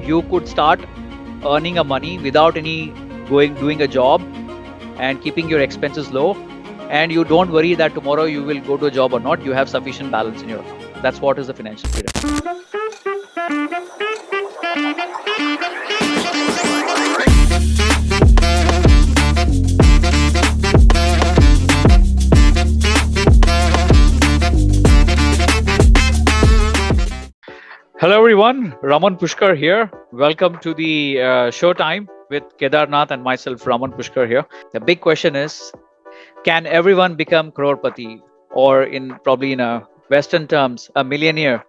you could start earning a money without any doing a job and keeping your expenses low, and you don't worry that tomorrow you will go to a job or not. You have sufficient balance in your account. That's what is the financial freedom. Hello everyone, Raman Pushkar here. Welcome to the Showtime with Kedarnath and myself, Raman Pushkar here. The big question is, can everyone become CROREPATI, or probably in a Western terms, a millionaire?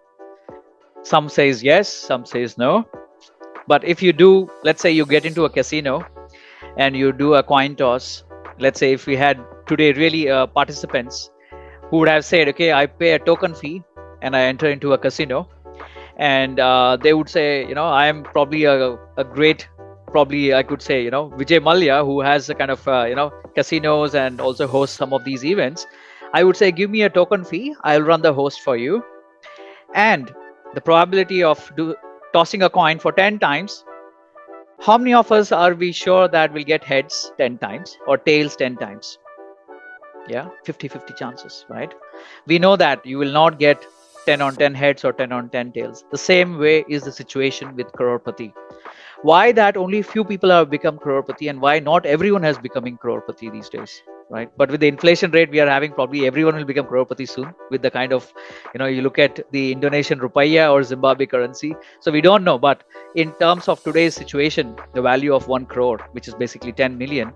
Some says yes, some says no. But if you do, let's say you get into a casino and you do a coin toss. Let's say if we had today really participants who would have said, okay, I pay a token fee and I enter into a casino. And they would say, I am probably a great, probably I could say, Vijay Mallya, who has a kind of, casinos and also hosts some of these events. I would say, give me a token fee. I'll run the host for you. And the probability of tossing a coin for 10 times, how many of us are we sure that will get heads 10 times or tails 10 times? Yeah, 50-50 chances, right? We know that you will not get 10 on 10 heads or 10 on 10 tails. The same way is the situation with CROREPATI. Why that only few people have become CROREPATI, and why not everyone has becoming CROREPATI these days, right? But with the inflation rate we are having, probably everyone will become CROREPATI soon with the kind of, you look at the Indonesian rupiah or Zimbabwe currency. So we don't know, but in terms of today's situation, the value of 1 crore, which is basically 10 million.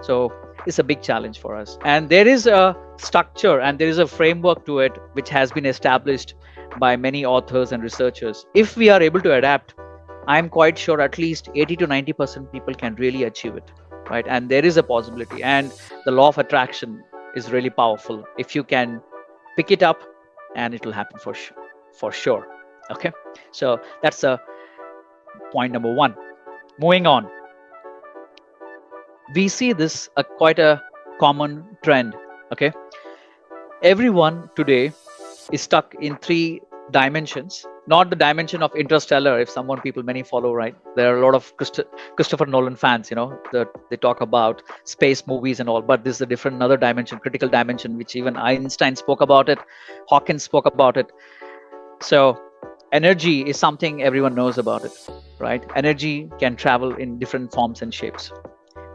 So it's a big challenge for us. And there is a structure and there is a framework to it, which has been established by many authors and researchers. If we are able to adapt, I'm quite sure at least 80 to 90% people can really achieve it, right? And there is a possibility. And the law of attraction is really powerful. If you can pick it up, and it will happen for sure. Okay. So that's point number 1. Moving on. We see this quite a common trend. Okay, everyone today is stuck in 3 dimensions. Not the dimension of Interstellar, if many follow, right? There are a lot of Christopher Nolan fans, they talk about space movies and all, but this is a different, another dimension, critical dimension, which even Einstein spoke about it, Hawkins spoke about it. So energy is something everyone knows about it, right? Energy can travel in different forms and shapes.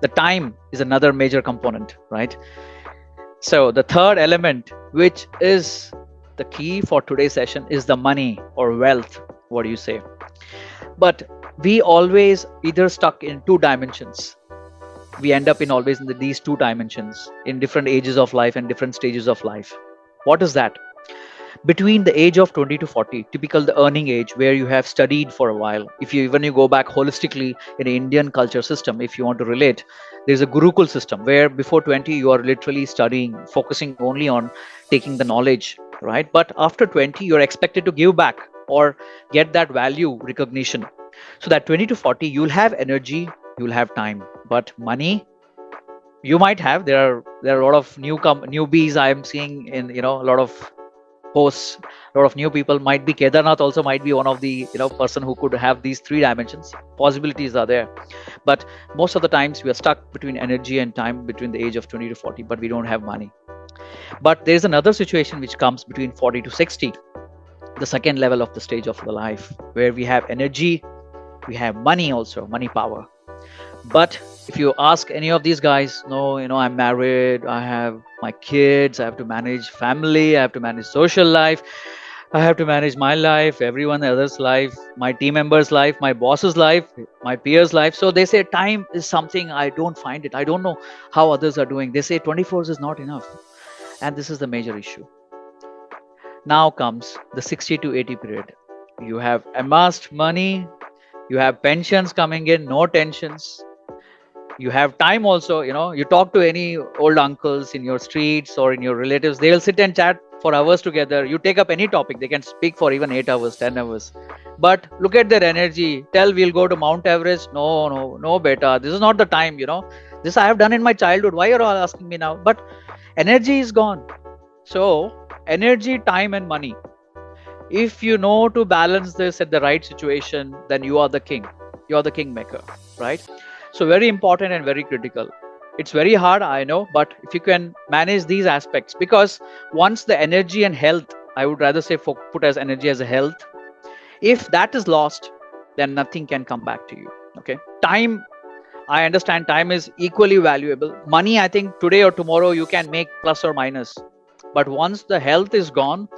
The time is another major component, right? So the third element, which is the key for today's session, is the money or wealth. What do you say? But we always either stuck in 2 dimensions. We end up always in these 2 dimensions in different ages of life and different stages of life. What is that? Between the age of 20 to 40, typical the earning age, where you have studied for a while. If you go back holistically in the Indian culture system, if you want to relate, there's a Gurukul system where before 20 you are literally studying, focusing only on taking the knowledge, right? But after 20 you're expected to give back or get that value recognition. So that 20 to 40 you'll have energy, you'll have time, but money you might have. There are a lot of newbies I am seeing in a lot of posts, a lot of new people. Might be Kedarnath also might be one of the person who could have these 3 dimensions. Possibilities are there, but most of the times we are stuck between energy and time between the age of 20 to 40, but we don't have money. But there is another situation which comes between 40 to 60, the second level of the stage of the life, where we have energy, we have money also, money power. But if you ask any of these guys, no, I'm married, I have my kids, I have to manage family, I have to manage social life, I have to manage my life, everyone else's life, my team members' life, my boss's life, my peers' life. So they say time is something I don't find it. I don't know how others are doing. They say 24 is not enough. And this is the major issue. Now comes the 60 to 80 period. You have amassed money, you have pensions coming in, no tensions. You have time also, you talk to any old uncles in your streets or in your relatives, they'll sit and chat for hours together. You take up any topic, they can speak for even 8 hours, 10 hours. But look at their energy. Tell we'll go to Mount Everest. No, beta. This is not the time, This I have done in my childhood. Why are you all asking me now? But energy is gone. So energy, time and money. If you know to balance this at the right situation, then you are the king. You are the kingmaker, right? So very important and very critical. It's very hard, I know, but if you can manage these aspects, because once the energy and health, I would rather say put as energy as a health, if that is lost, then nothing can come back to you. Okay, time, I understand time is equally valuable. Money, I think today or tomorrow you can make plus or minus. But once the health is gone,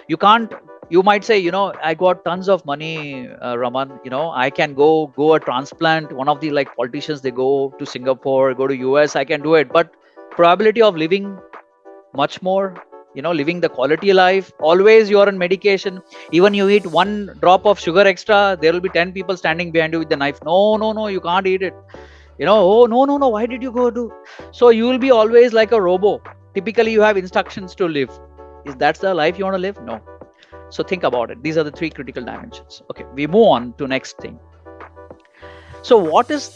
you can't. You might say, I got tons of money, Raman. I can go a transplant. One of the like politicians, they go to Singapore, go to US. I can do it, but probability of living much more, living the quality life. Always you are on medication. Even you eat one drop of sugar extra, there will be 10 people standing behind you with the knife. No, no, no, you can't eat it. Oh, no, no, no, why did you go do? So you will be always like a robo. Typically you have instructions to live. Is that the life you want to live? No. So think about it. These are the three critical dimensions. Okay, we move on to next thing. So what is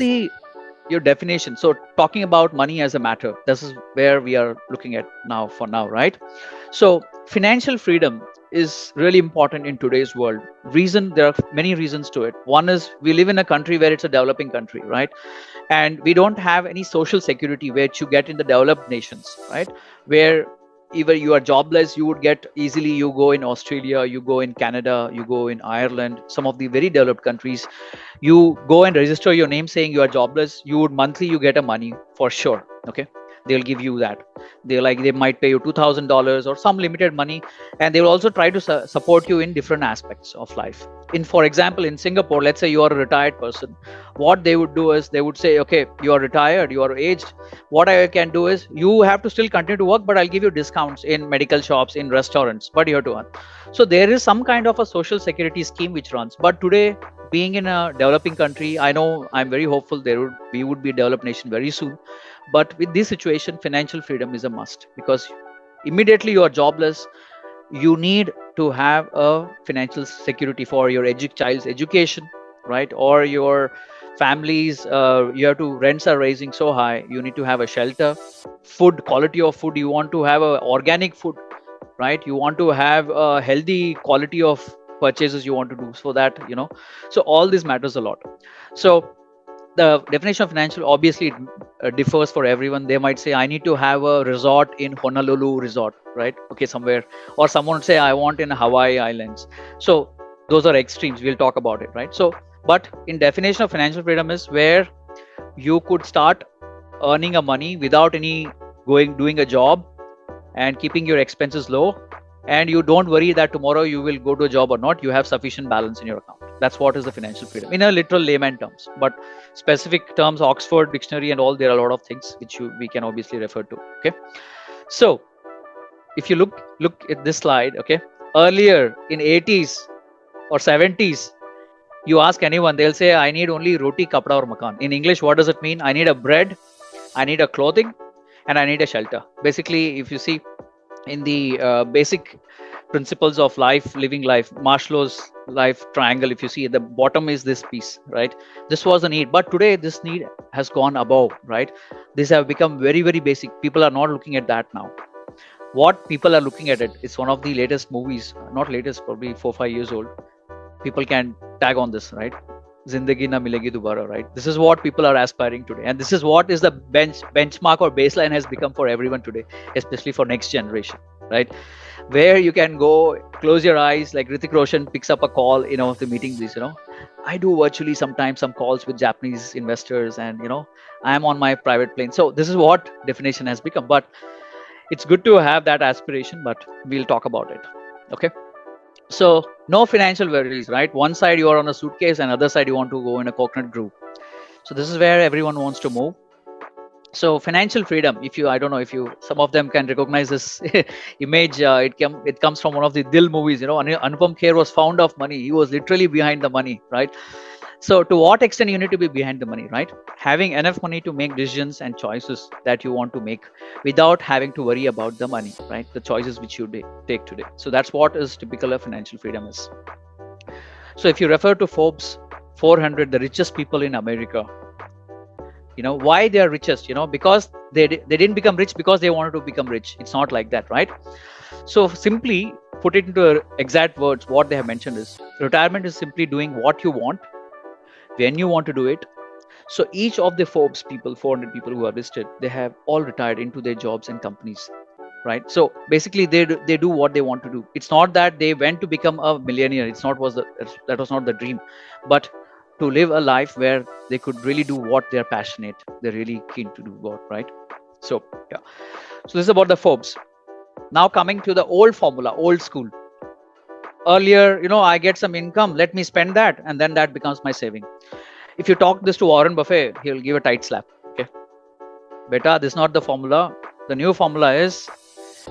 your definition? So talking about money as a matter, this is where we are looking at now for now, right? So financial freedom is really important in today's world. There are many reasons to it. One is we live in a country where it's a developing country, right? And we don't have any social security which you get in the developed nations, right? Where even you are jobless, you would get easily. You go in Australia, you go in Canada, you go in Ireland, some of the very developed countries. You go and register your name saying you are jobless. You would monthly you get a money for sure. Okay, they'll give you that. They might pay you $2,000 or some limited money, and they will also try to support you in different aspects of life. For example, in Singapore, let's say you are a retired person. What they would do is they would say, okay, you are retired, you are aged. What I can do is you have to still continue to work, but I'll give you discounts in medical shops, in restaurants, but you have to earn. So there is some kind of a social security scheme which runs. But today, being in a developing country, I know I'm very hopeful we would be a developed nation very soon. But with this situation, financial freedom is a must, because immediately you are jobless. You need to have a financial security for your child's education, right? Or your families, you have to, rents are raising so high. You need to have a shelter, food, quality of food. You want to have a organic food, right? You want to have a healthy quality of purchases you want to do, so that so all this matters a lot. So the definition of financial, obviously it differs for everyone. They might say I need to have a resort in Honolulu resort, right? Okay, somewhere. Or someone would say I want in Hawaii Islands. So those are extremes, we'll talk about it, right? So but in definition of financial freedom is where you could start earning a money without doing a job, and keeping your expenses low, and you don't worry that tomorrow you will go to a job or not. You have sufficient balance in your account. That's what is the financial freedom in a literal layman terms. But specific terms, Oxford dictionary and all, there are a lot of things which we can obviously refer to. Okay, so if you look at this slide, okay, earlier in 80s or 70s, you ask anyone, they'll say I need only roti, kapda or makan. In English, what does it mean? I need a bread, I need a clothing, and I need a shelter. Basically, if you see in the basic principles of life, living life, Maslow's life triangle, if you see at the bottom is this piece, right? This was a need, but today this need has gone above, right? These have become very, very basic. People are not looking at that now. What people are looking at it's one of the latest movies, not latest, probably 4-5 years old. People can tag on this, right? Zindagi na milegi dobara, right? This is what people are aspiring today, and this is what is the benchmark or baseline has become for everyone today, especially for next generation, right? Where you can go, close your eyes, like Hrithik Roshan picks up a call, of the meetings. I do virtually sometimes some calls with Japanese investors, and I am on my private plane. So this is what definition has become. But it's good to have that aspiration, but we'll talk about it. Okay. So no financial worries, right? One side you are on a suitcase, and other side you want to go in a coconut grove. So this is where everyone wants to move. So financial freedom, I don't know if some of them can recognize this image. It comes from one of the Dil movies. Anupam Kher was fond of money. He was literally behind the money, right? So to what extent you need to be behind the money, right? Having enough money to make decisions and choices that you want to make without having to worry about the money, right? The choices which you take today. So that's what is typical of financial freedom is. So if you refer to Forbes 400, the richest people in America, why they are richest, because they didn't become rich because they wanted to become rich. It's not like that, right? So simply put it into exact words, what they have mentioned is retirement is simply doing what you want when you want to do it. So each of the Forbes people, 400 people who are listed, they have all retired into their jobs and companies, right? So basically they do what they want to do. It's not that they went to become a millionaire. That was not the dream, but to live a life where they could really do what they're passionate, they're really keen to do what, right? So yeah, so this is about the Forbes. Now coming to the old formula, old school. Earlier, I get some income, let me spend that, and then that becomes my saving. If you talk this to Warren Buffett, he'll give a tight slap. Okay, beta, this is not the formula. The new formula is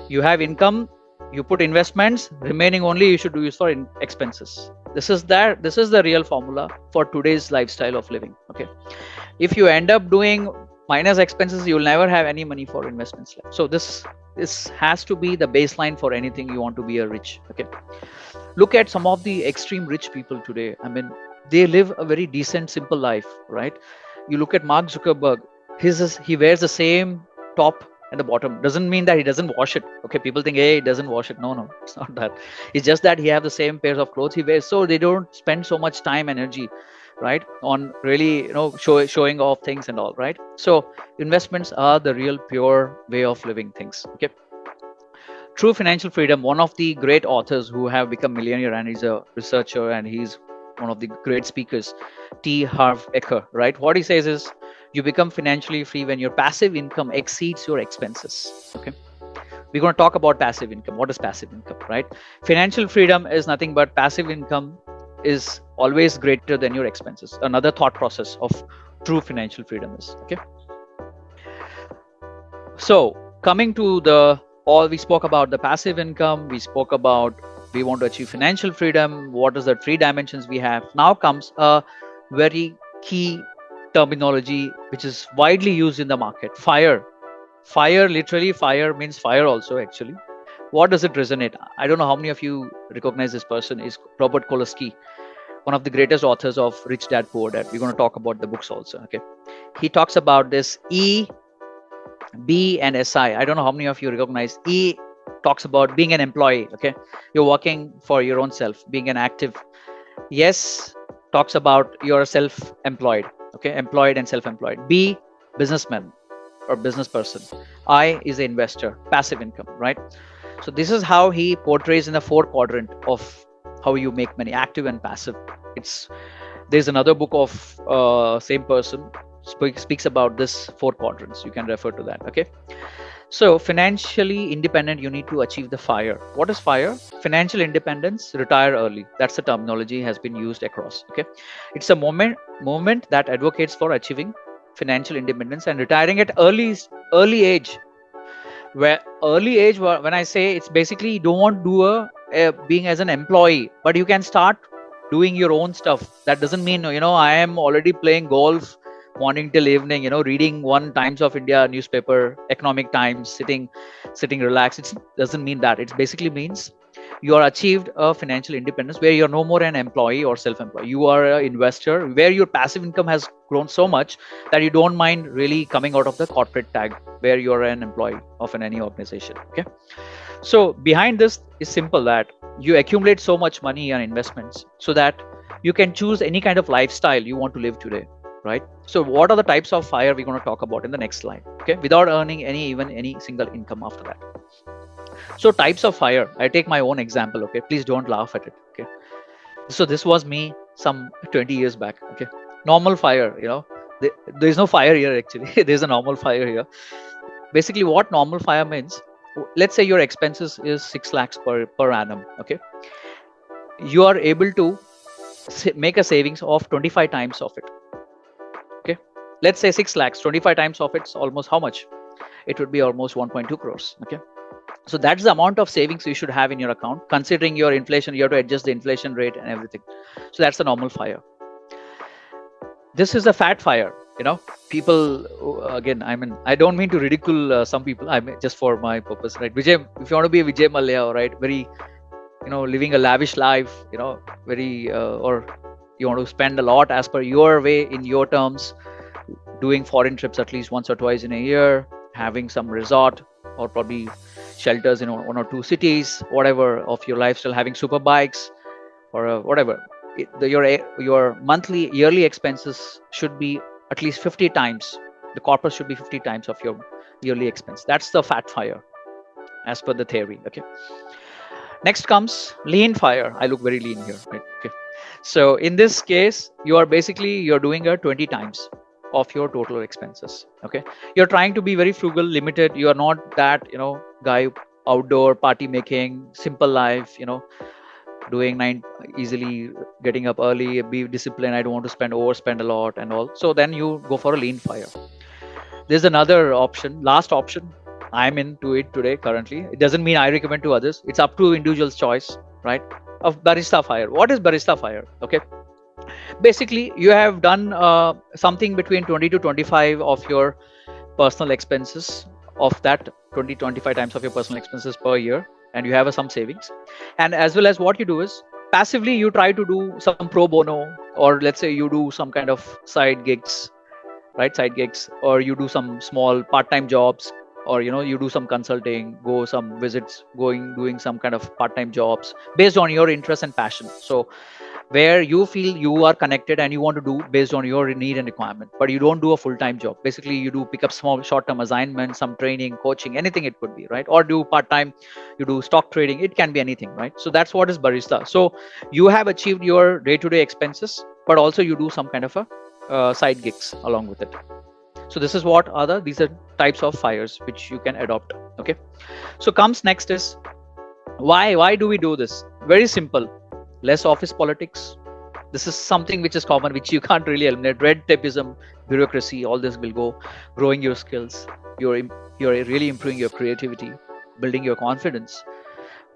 you have income, you put investments, remaining only you should use for expenses. This is the real formula for today's lifestyle of living. Okay, if you end up doing minus expenses, you will never have any money for investments left. So this has to be the baseline for anything you want to be a rich. Okay, look at some of the extreme rich people today. I mean, they live a very decent, simple life, right? You look at Mark Zuckerberg. He wears the same top and the bottom. Doesn't mean that he doesn't wash it. Okay, people think, hey, he doesn't wash it. No, it's not that. It's just that he have the same pairs of clothes he wears, so they don't spend so much time, energy, right, on really showing off things and all, right? So investments are the real pure way of living things. Okay. True Financial Freedom, one of the great authors who have become millionaire, and he's a researcher and he's one of the great speakers, T. Harv Eker, right? What he says is, you become financially free when your passive income exceeds your expenses. Okay, we're going to talk about passive income. What is passive income, right? Financial freedom is nothing but passive income is always greater than your expenses. Another thought process of true financial freedom is, okay. So coming to we spoke about the passive income, we spoke about we want to achieve financial freedom, what is the three dimensions we have. Now comes a very key terminology which is widely used in the market. Fire, literally fire means fire also actually. What does it resonate? I don't know how many of you recognize this person. Is Robert Kiyosaki, one of the greatest authors of Rich Dad Poor Dad. We're going to talk about the books also. Okay, he talks about this E, B, and SI. I don't know how many of you recognize. E talks about being an employee. Okay, you're working for your own self, being an active. Yes talks about you're self-employed. Okay, employed and self-employed. B, businessman or business person. I is the investor, passive income, right? So this is how he portrays in the 4 quadrant of how you make money, active and passive. There's another book of same person speaks about this 4 quadrants. You can refer to that. Okay, so financially independent, you need to achieve the FIRE. What is FIRE? Financial independence, retire early. That's the terminology has been used across. Okay, it's a movement that advocates for achieving financial independence and retiring at early age. Where early age, when I say, it's basically you don't want to do being as an employee, but you can start doing your own stuff. That doesn't mean I am already playing golf morning till evening, reading one Times of India newspaper, Economic Times, sitting relaxed. It doesn't mean that. It basically means you are achieved a financial independence where you're no more an employee or self-employed. You are an investor where your passive income has grown so much that you don't mind really coming out of the corporate tag where you're an employee of any organization. Okay, so behind this is simple, that you accumulate so much money and investments so that you can choose any kind of lifestyle you want to live today, right? So what are the types of FIRE we're going to talk about in the next slide, okay, without earning any single income after that. So types of FIRE, I take my own example. Okay, please don't laugh at it. Okay, so this was me some 20 years back. Okay, normal FIRE, there's no fire here actually. There's a normal FIRE here. Basically what normal FIRE means, let's say your expenses is 6 lakhs per annum. Okay, you are able to make a savings of 25 times of it. Okay, let's say 6 lakhs, 25 times of it's almost how much? It would be almost 1.2 crores. Okay, so that's the amount of savings you should have in your account. Considering your inflation, you have to adjust the inflation rate and everything. So that's the normal FIRE. This is a fat FIRE. People, again, I don't mean to ridicule some people. I mean, just for my purpose, right? Vijay, if you want to be a Vijay Mallya, right? Very, living a lavish life, very, or you want to spend a lot as per your way, in your terms, doing foreign trips at least once or twice in a year, having some resort or probably shelters in one or two cities, whatever of your lifestyle, having super bikes or whatever. Your monthly yearly expenses should be at least 50 times. The corpus should be 50 times of your yearly expense. That's the fat fire as per the theory. Okay. Next comes lean fire. I look very lean here, right? Okay. So in this case, you're doing a 20 times of your total expenses. Okay. You're trying to be very frugal, limited. You are not that, guy outdoor party making, simple life, doing nine easily, getting up early, be disciplined. I don't want to overspend a lot and all. So then you go for a lean fire. There's another option, last option. I'm into it today currently. It doesn't mean I recommend to others. It's up to individual's choice, right? Of barista fire. What is barista fire? Okay. Basically, you have done something between 20 to 25 of your personal expenses, of that 20-25 times of your personal expenses per year, and you have some savings. And as well as what you do is passively you try to do some pro bono, or let's say you do some kind of side gigs, right? Side gigs, or you do some small part-time jobs, or you do some consulting, go some visits, doing some kind of part-time jobs based on your interest and passion. So where you feel you are connected and you want to do based on your need and requirement, but you don't do a full-time job. Basically you do pick up small short-term assignments, some training, coaching, anything it could be, right? Or do part-time, you do stock trading, it can be anything, right? So that's what is barista. So you have achieved your day-to-day expenses, but also you do some kind of a side gigs along with it. So this is what these are types of fires which you can adopt. Okay. So comes next is why do we do this? Very simple. Less office politics. This is something which is common, which you can't really eliminate. Red tapeism, bureaucracy, all this will go. Growing your skills, you're really improving your creativity, building your confidence.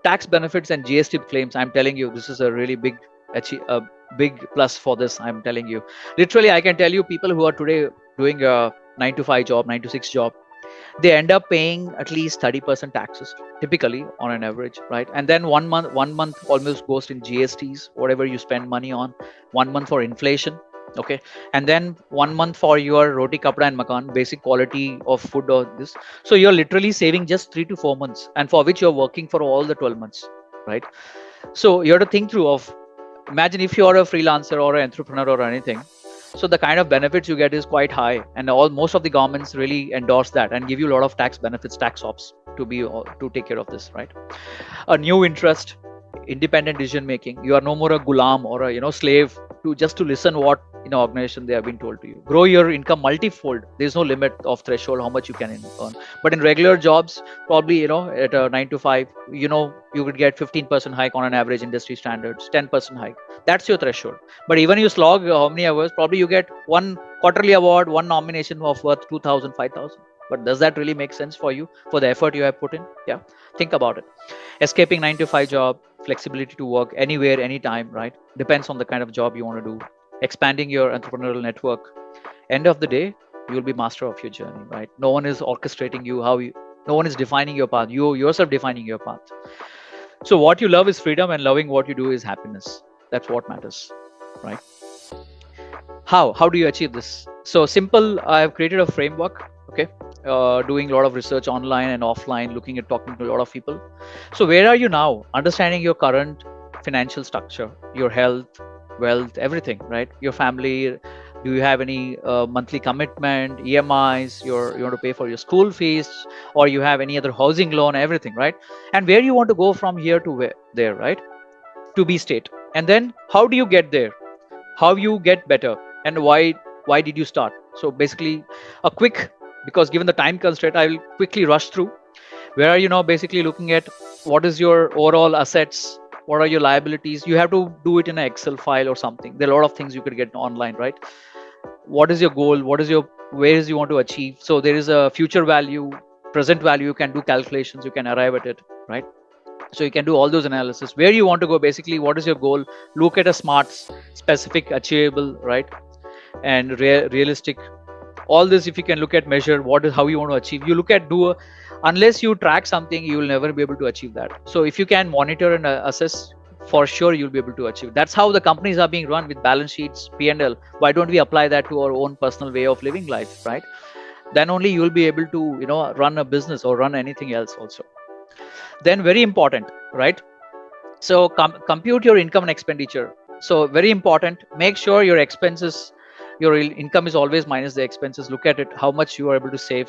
Tax benefits and GST claims. I'm telling you, this is a really big plus for this. I'm telling you, literally, I can tell you, people who are today doing a 9 to 5 job, 9 to 6 job, they end up paying at least 30% taxes typically on an average, right? And then one month almost goes in GSTs, whatever you spend money on, 1 month for inflation. Okay. And then 1 month for your roti, kapda and makan, basic quality of food or this. So you're literally saving just 3 to 4 months, and for which you're working for all the 12 months, right? So you have to think through of, imagine if you're a freelancer or an entrepreneur or anything. So the kind of benefits you get is quite high, and most of the governments really endorse that and give you a lot of tax benefits, tax ops to take care of this, right? A new interest, independent decision making. You are no more a gulam or a slave to listen what organization they have been told to you. Grow your income multifold. There's no limit of threshold how much you can earn. But in regular jobs, probably at a 9 to 5, you would get 15% hike on an average industry standards, 10% hike. That's your threshold. But even you slog how many hours, probably you get one quarterly award, one nomination of worth 2,000, 5,000. But does that really make sense for you, for the effort you have put in? Yeah, think about it. Escaping 9 to 5 job, flexibility to work anywhere, anytime, right? Depends on the kind of job you want to do. Expanding your entrepreneurial network. End of the day, you will be master of your journey, right? No one is orchestrating you, no one is defining your path. You yourself defining your path. So what you love is freedom, and loving what you do is happiness. That's what matters, right? How do you achieve this? So simple. I have created a framework. Okay. Doing a lot of research online and offline, talking to a lot of people. So where are you now? Understanding your current financial structure, your health, wealth, everything, right? Your family. Do you have any monthly commitment, EMIs? You want to pay for your school fees, or you have any other housing loan, everything, right? And where you want to go from here to there, right? To be state. And then how do you get there? How you get better, and why did you start? So basically a quick, because given the time constraint, I will quickly rush through. Where are you now? Basically looking at what is your overall assets, what are your liabilities. You have to do it in an Excel file or something. There are a lot of things you could get online, right? What is your goal? Where is you want to achieve? So there is a future value, present value. You can do calculations, you can arrive at it, right? So you can do all those analysis. Where you want to go, basically what is your goal? Look at a smart, specific, achievable, right? And realistic. All this, if you can look at, measure how you want to achieve. You look at unless you track something, you will never be able to achieve that. So if you can monitor and assess for sure you'll be able to achieve. That's how the companies are being run, with balance sheets, P&L. Why don't we apply that to our own personal way of living life, right? Then only you'll be able to, run a business or run anything else also. Then very important, right? So compute your income and expenditure. So very important, make sure your expenses, your income is always minus the expenses. Look at it, how much you are able to save.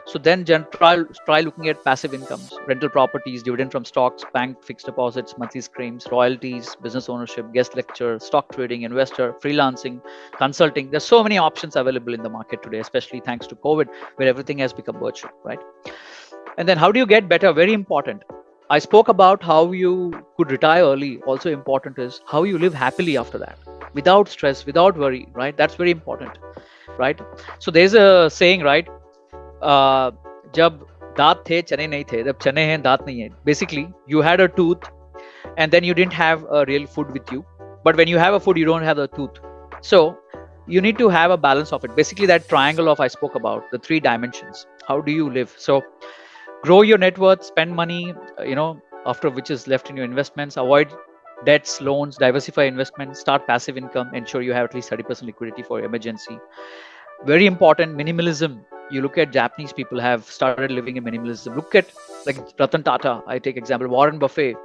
So then try looking at passive incomes, rental properties, dividend from stocks, bank fixed deposits, monthly streams, royalties, business ownership, guest lecture, stock trading, investor, freelancing, consulting. There's so many options available in the market today, especially thanks to COVID, where everything has become virtual, right? And then how do you get better? Very important. I spoke about how you could retire early. Also important is how you live happily after that, without stress, without worry, right? That's very important, right? So there's a saying, right? जब दांत थे चने नहीं थे, जब चने हैं दांत नहीं है. Basically, you had a tooth and then you didn't have a real food with you. But when you have a food, you don't have a tooth. So you need to have a balance of it. Basically, that triangle of I spoke about, the 3 dimensions. How do you live? So grow your net worth, spend money, after which is left in your investments, avoid debts, loans, diversify investments, start passive income, ensure you have at least 30% liquidity for emergency. Very important, minimalism. You look at Japanese people have started living in minimalism. Look at like Ratan Tata, I take example, Warren Buffett.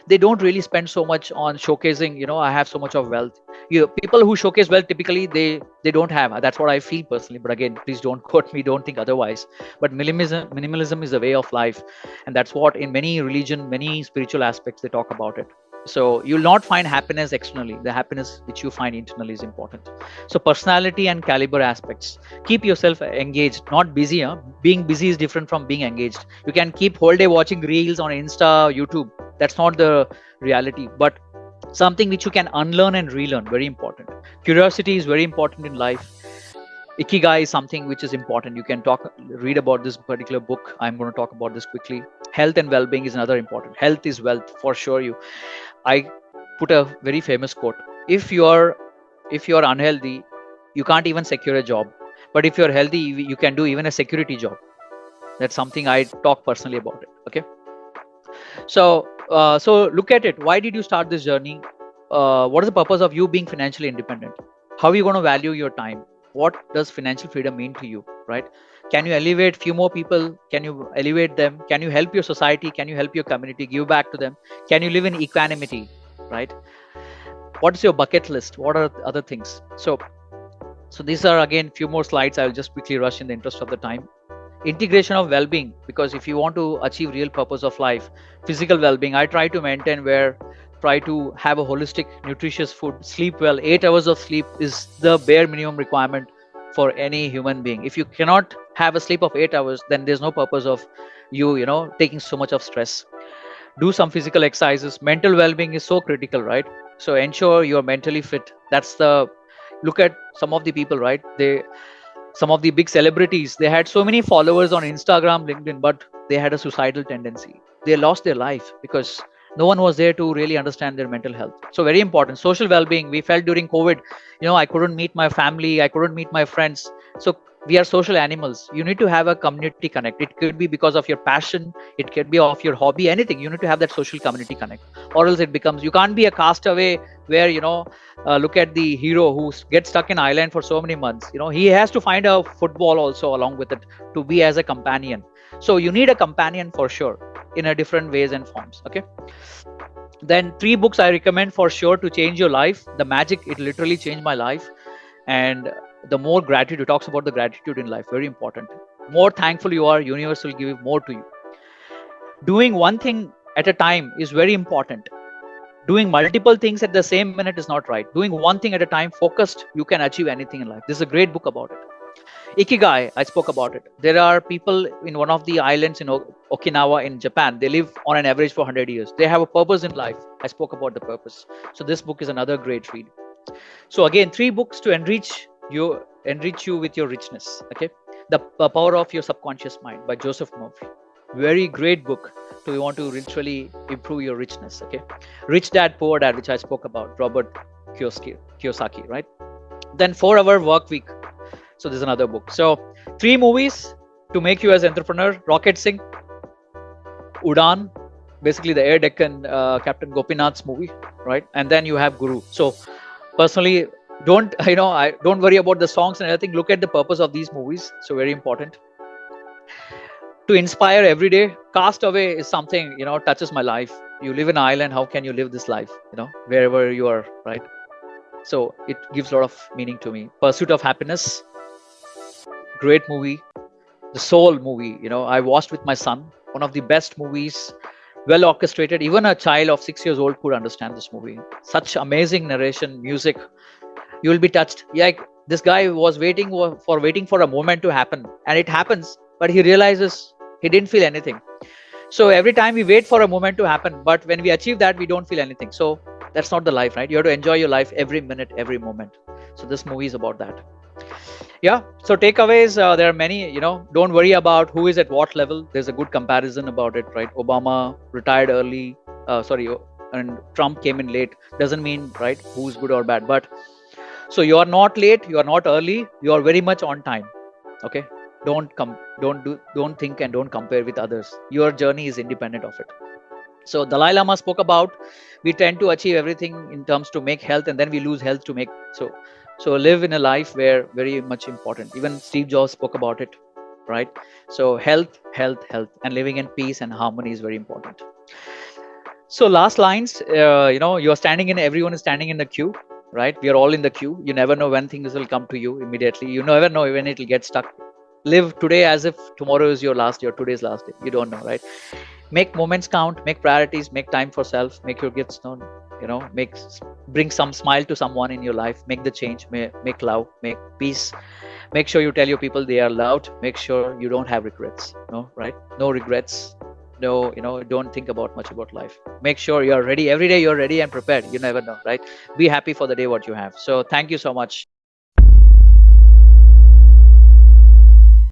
They don't really spend so much on showcasing, I have so much of wealth. People who showcase wealth, typically they don't have. That's what I feel personally. But again, please don't quote me, don't think otherwise. But minimalism is a way of life. And that's what in many religion, many spiritual aspects, they talk about it. So you'll not find happiness externally. The happiness which you find internally is important. So personality and caliber aspects. Keep yourself engaged, not busy. Being busy is different from being engaged. You can keep whole day watching reels on Insta, YouTube. That's not the reality. But something which you can unlearn and relearn, very important. Curiosity is very important in life. Ikigai is something which is important. You can read about this particular book. I'm going to talk about this quickly. Health and well-being is another important. Health is wealth, for sure. I put a very famous quote. If you're unhealthy, you can't even secure a job. But if you're healthy, you can do even a security job. That's something I talk personally about it. Okay. So look at it. Why did you start this journey? What is the purpose of you being financially independent? How are you going to value your time? What does financial freedom mean to you, right? Can you elevate few more people? Can you elevate them? Can you help your society? Can you help your community? Give back to them? Can you live in equanimity, right? What is your bucket list? What are other things? So these are again few more slides. I'll just quickly rush in the interest of the time. Integration of well-being, because if you want to achieve real purpose of life, physical well-being, I try to maintain try to have a holistic, nutritious food, sleep well. 8 hours of sleep is the bare minimum requirement for any human being. If you cannot have a sleep of 8 hours, then there's no purpose of you taking so much of stress. Do some physical exercises. Mental well-being is so critical, right? So ensure you're mentally fit. Look at some of the people, right? Some of the big celebrities, they had so many followers on Instagram, LinkedIn, but they had a suicidal tendency. They lost their life because no one was there to really understand their mental health. So very important. Social well-being. We felt during COVID, I couldn't meet my family. I couldn't meet my friends. So we are social animals. You need to have a community connect. It could be because of your passion. It could be of your hobby, anything. You need to have that social community connect, or else it becomes, you can't be a castaway where, look at the hero who gets stuck in island for so many months. He has to find a football also along with it to be as a companion. So you need a companion for sure in a different ways and forms. Okay. Then 3 books I recommend for sure to change your life. The Magic, it literally changed my life. And the more gratitude, it talks about the gratitude in life. Very important. More thankful you are, universe will give more to you. Doing one thing at a time is very important. Doing multiple things at the same minute is not right. Doing one thing at a time, focused, you can achieve anything in life. This is a great book about it. Ikigai, I spoke about it. There are people in one of the islands in Okinawa in Japan. They live on an average for 100 years. They have a purpose in life. I spoke about the purpose. So this book is another great read. So again, 3 books to enrich you with your richness. Okay, The Power of Your Subconscious Mind by Joseph Murphy. Very great book if you want to literally improve your richness. Okay, Rich Dad Poor Dad, which I spoke about, Robert Kiyosaki, right? Then 4-Hour Work Week. So there's another book. So 3 movies to make you as entrepreneur: Rocket Singh, Udaan, basically the Air Deccan Captain Gopinath's movie, right? And then you have Guru. So personally, don't I don't worry about the songs and everything. Look at the purpose of these movies. So very important to inspire every day. Castaway is something touches my life. You live in an island. How can you live this life? Wherever you are, right? So it gives a lot of meaning to me. Pursuit of Happiness, great movie. The Soul movie, I watched with my son. One of the best movies, well orchestrated. Even a child of 6 years old could understand this movie. Such amazing narration, music. You will be touched. Yeah, this guy was waiting for a moment to happen, and it happens, but he realizes he didn't feel anything. So every time we wait for a moment to happen, but when we achieve that, we don't feel anything. So that's not the life, right? You have to enjoy your life every minute, every moment. So this movie is about that. Yeah, so takeaways, there are many. Don't worry about who is at what level. There's a good comparison about it, right? Obama retired early, and Trump came in late. Doesn't mean, right, who's good or bad. But so you are not late, you are not early, you are very much on time. Okay, don't think and don't compare with others. Your journey is independent of it. So Dalai Lama spoke about, we tend to achieve everything in terms to make health, and then we lose health to make. So live in a life where very much important. Even Steve Jobs spoke about it, right? So health, and living in peace and harmony is very important. So last lines, you're standing in, everyone is standing in the queue, right? We are all in the queue. You never know when things will come to you immediately. You never know when it will get stuck. Live today as if tomorrow is your last day or today's last day. You don't know, right? Make moments count, make priorities, make time for self, make your gifts known, bring some smile to someone in your life, make the change, make love, make peace. Make sure you tell your people they are loved. Make sure you don't have regrets, right? No regrets. No, don't think about much about life. Make sure you're ready every day. You're ready and prepared. You never know, right? Be happy for the day what you have. So thank you so much.